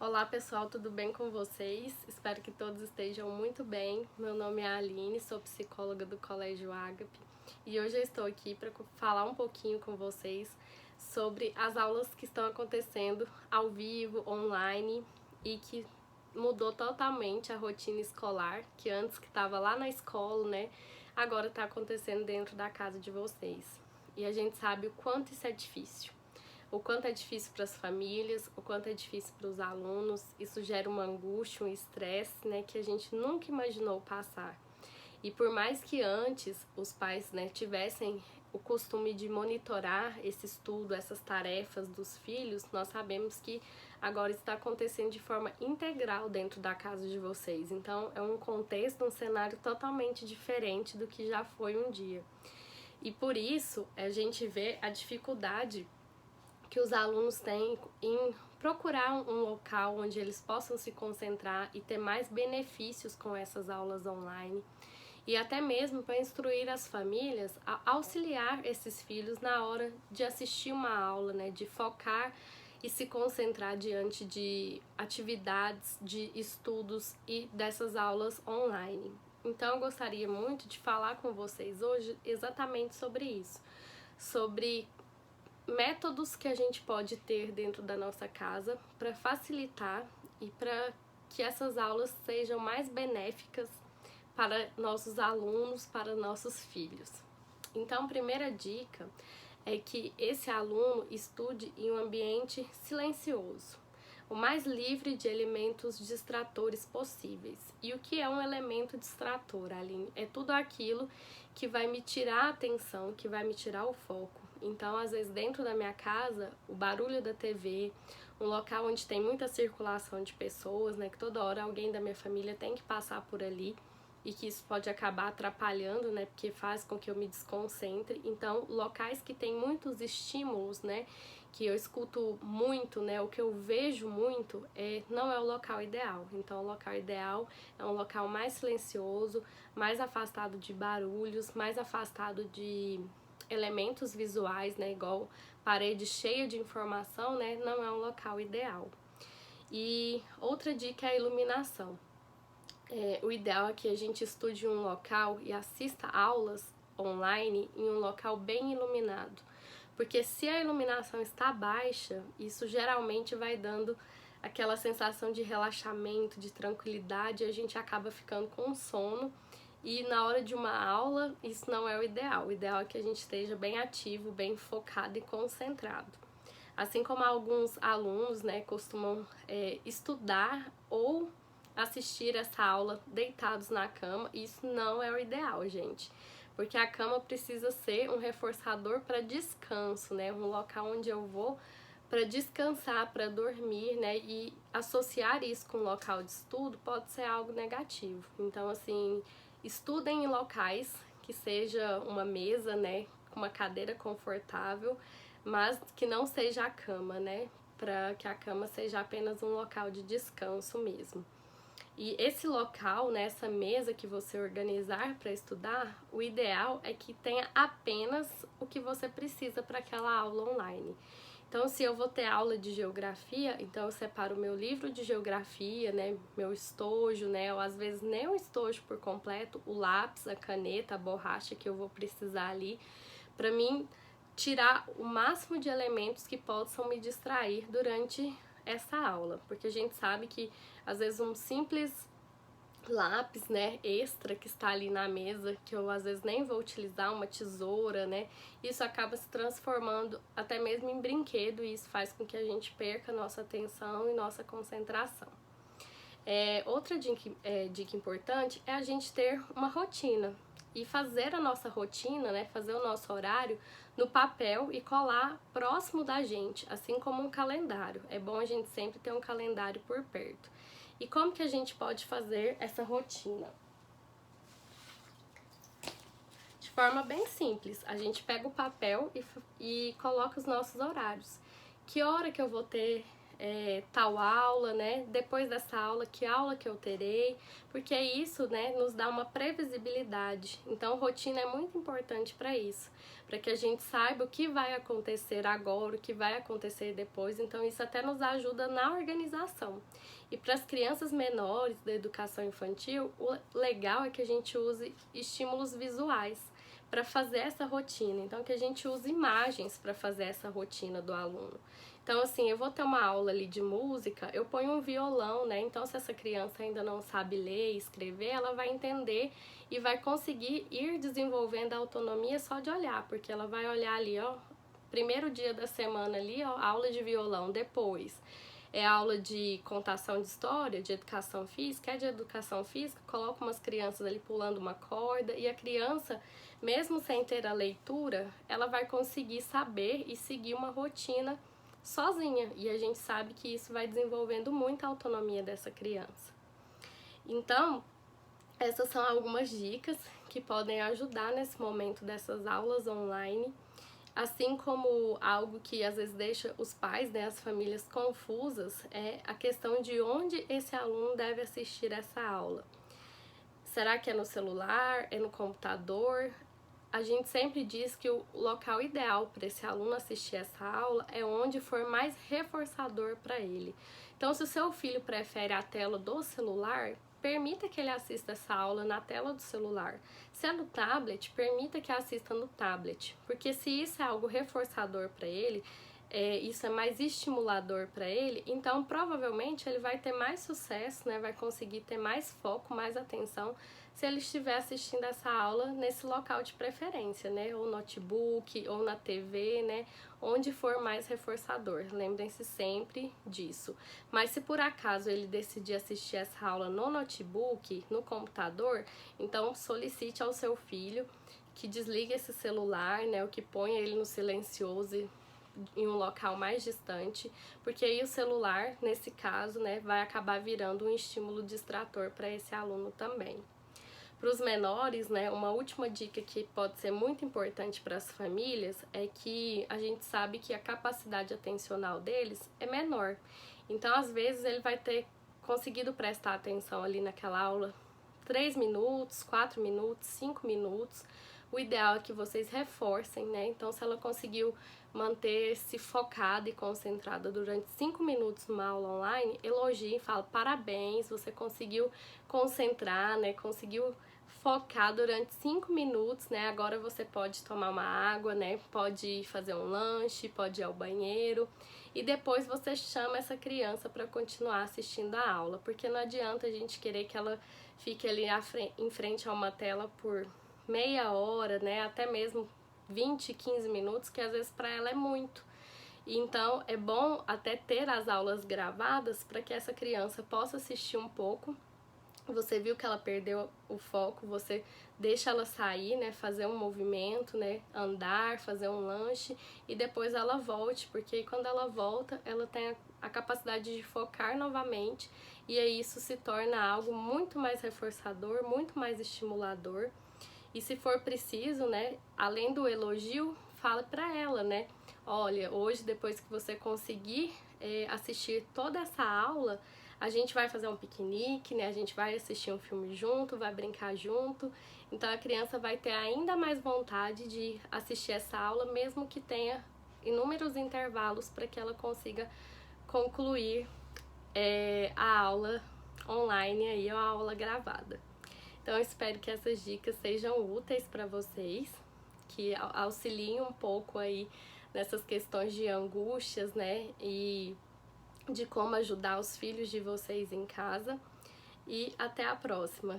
Olá pessoal, tudo bem com vocês? Espero que todos estejam muito bem. Meu nome é Aline, sou psicóloga do Colégio Ágape e hoje eu estou aqui para falar um pouquinho com vocês sobre as aulas que estão acontecendo ao vivo, online e que mudou totalmente a rotina escolar, que antes que estava lá na escola, né, agora está acontecendo dentro da casa de vocês. E a gente sabe o quanto isso é difícil. O quanto é difícil para as famílias, o quanto é difícil para os alunos, isso gera uma angústia, um estresse, né, que a gente nunca imaginou passar. E por mais que antes os pais, né, tivessem o costume de monitorar esse estudo, essas tarefas dos filhos, nós sabemos que agora está acontecendo de forma integral dentro da casa de vocês. Então é um contexto, um cenário totalmente diferente do que já foi um dia. E por isso a gente vê a dificuldade que os alunos têm em procurar um local onde eles possam se concentrar e ter mais benefícios com essas aulas online e até mesmo para instruir as famílias a auxiliar esses filhos na hora de assistir uma aula, né, de focar e se concentrar diante de atividades, de estudos e dessas aulas online. Então eu gostaria muito de falar com vocês hoje exatamente sobre isso, sobre métodos que a gente pode ter dentro da nossa casa para facilitar e para que essas aulas sejam mais benéficas para nossos alunos, para nossos filhos. Então, a primeira dica é que esse aluno estude em um ambiente silencioso, o mais livre de elementos distratores possíveis. E o que é um elemento distrator, Aline? É tudo aquilo que vai me tirar a atenção, que vai me tirar o foco. Então, às vezes, dentro da minha casa, o barulho da TV, um local onde tem muita circulação de pessoas, né, que toda hora alguém da minha família tem que passar por ali e que isso pode acabar atrapalhando, né, porque faz com que eu me desconcentre. Então, locais que tem muitos estímulos, né, que eu escuto muito, né, o que eu vejo muito, não é o local ideal. Então, o local ideal é um local mais silencioso, mais afastado de barulhos, mais afastado de elementos visuais, né, igual parede cheia de informação, né, não é um local ideal. E outra dica é a iluminação. O ideal é que a gente estude em um local e assista aulas online em um local bem iluminado, porque se a iluminação está baixa, isso geralmente vai dando aquela sensação de relaxamento, de tranquilidade, e a gente acaba ficando com sono. E na hora de uma aula, isso não é o ideal. O ideal é que a gente esteja bem ativo, bem focado e concentrado. Assim como alguns alunos, né, costumam estudar ou assistir essa aula deitados na cama, isso não é o ideal, gente. Porque a cama precisa ser um reforçador para descanso, né, um local onde eu vou para descansar, para dormir, né, e associar isso com um local de estudo pode ser algo negativo. Então, assim, estudem em locais que seja uma mesa, né, com uma cadeira confortável, mas que não seja a cama, né, para que a cama seja apenas um local de descanso mesmo. E esse local, né, essa mesa que você organizar para estudar, o ideal é que tenha apenas o que você precisa para aquela aula online. Então, se eu vou ter aula de geografia, então eu separo o meu livro de geografia, né, meu estojo, né, ou às vezes nem o estojo por completo, o lápis, a caneta, a borracha que eu vou precisar ali, para mim tirar o máximo de elementos que possam me distrair durante essa aula, porque a gente sabe que às vezes um simples lápis, né, extra que está ali na mesa, que eu às vezes nem vou utilizar, uma tesoura, né, isso acaba se transformando até mesmo em brinquedo e isso faz com que a gente perca nossa atenção e nossa concentração. Outra dica importante é a gente ter uma rotina e fazer a nossa rotina, né, fazer o nosso horário no papel e colar próximo da gente, assim como um calendário. É bom a gente sempre ter um calendário por perto. E como que a gente pode fazer essa rotina? De forma bem simples, a gente pega o papel e coloca os nossos horários. Que hora que eu vou ter tal aula, né? Depois dessa aula, que aula que eu terei, porque isso, né, nos dá uma previsibilidade. Então, rotina é muito importante para isso, para que a gente saiba o que vai acontecer agora, o que vai acontecer depois. Então, isso até nos ajuda na organização. E para as crianças menores da educação infantil, o legal é que a gente use estímulos visuais para fazer essa rotina. Então, que a gente use imagens para fazer essa rotina do aluno. Então, assim, eu vou ter uma aula ali de música, eu ponho um violão, né? Então, se essa criança ainda não sabe ler e escrever, ela vai entender e vai conseguir ir desenvolvendo a autonomia só de olhar, porque ela vai olhar ali, ó, primeiro dia da semana ali, ó, aula de violão, depois é aula de contação de história, de educação física, de educação física, coloca umas crianças ali pulando uma corda e a criança, mesmo sem ter a leitura, ela vai conseguir saber e seguir uma rotina sozinha, e a gente sabe que isso vai desenvolvendo muito a autonomia dessa criança. Então, essas são algumas dicas que podem ajudar nesse momento dessas aulas online, assim como algo que às vezes deixa os pais, né, as famílias confusas, é a questão de onde esse aluno deve assistir essa aula. Será que é no celular, é no computador? A gente sempre diz que o local ideal para esse aluno assistir essa aula é onde for mais reforçador para ele. Então, se o seu filho prefere a tela do celular, permita que ele assista essa aula na tela do celular. Se é no tablet, permita que assista no tablet, porque se isso é algo reforçador para ele, isso é mais estimulador para ele, então provavelmente ele vai ter mais sucesso, né? Vai conseguir ter mais foco, mais atenção se ele estiver assistindo essa aula nesse local de preferência, né? Ou notebook, ou na TV, né? Onde for mais reforçador. Lembrem-se sempre disso. Mas se por acaso ele decidir assistir essa aula no notebook, no computador, então solicite ao seu filho que desligue esse celular, né? O que ponha ele no silencioso em um local mais distante, porque aí o celular, nesse caso, né, vai acabar virando um estímulo distrator para esse aluno também. Para os menores, né, uma última dica que pode ser muito importante para as famílias é que a gente sabe que a capacidade atencional deles é menor. Então, às vezes, ele vai ter conseguido prestar atenção ali naquela aula 3 minutos, 4 minutos, 5 minutos. O ideal é que vocês reforcem, né? Então, se ela conseguiu manter-se focada e concentrada durante 5 minutos numa aula online, elogie e fale parabéns, você conseguiu concentrar, né? Conseguiu focar durante 5 minutos, né? Agora você pode tomar uma água, né? Pode fazer um lanche, pode ir ao banheiro e depois você chama essa criança para continuar assistindo a aula, porque não adianta a gente querer que ela fique ali em frente a uma tela por meia hora, né? Até mesmo 20, 15 minutos, que às vezes para ela é muito. Então é bom até ter as aulas gravadas para que essa criança possa assistir um pouco. Você viu que ela perdeu o foco, você deixa ela sair, né, fazer um movimento, né, andar, fazer um lanche e depois ela volte, porque quando ela volta, ela tem a capacidade de focar novamente e aí isso se torna algo muito mais reforçador, muito mais estimulador. E se for preciso, né, além do elogio, fala para ela, né, olha, hoje depois que você conseguir assistir toda essa aula, a gente vai fazer um piquenique, né? A gente vai assistir um filme junto, vai brincar junto. Então a criança vai ter ainda mais vontade de assistir essa aula, mesmo que tenha inúmeros intervalos para que ela consiga concluir a aula online aí, ou a aula gravada. Então eu espero que essas dicas sejam úteis para vocês, que auxiliem um pouco aí nessas questões de angústias, né? E de como ajudar os filhos de vocês em casa. E até a próxima!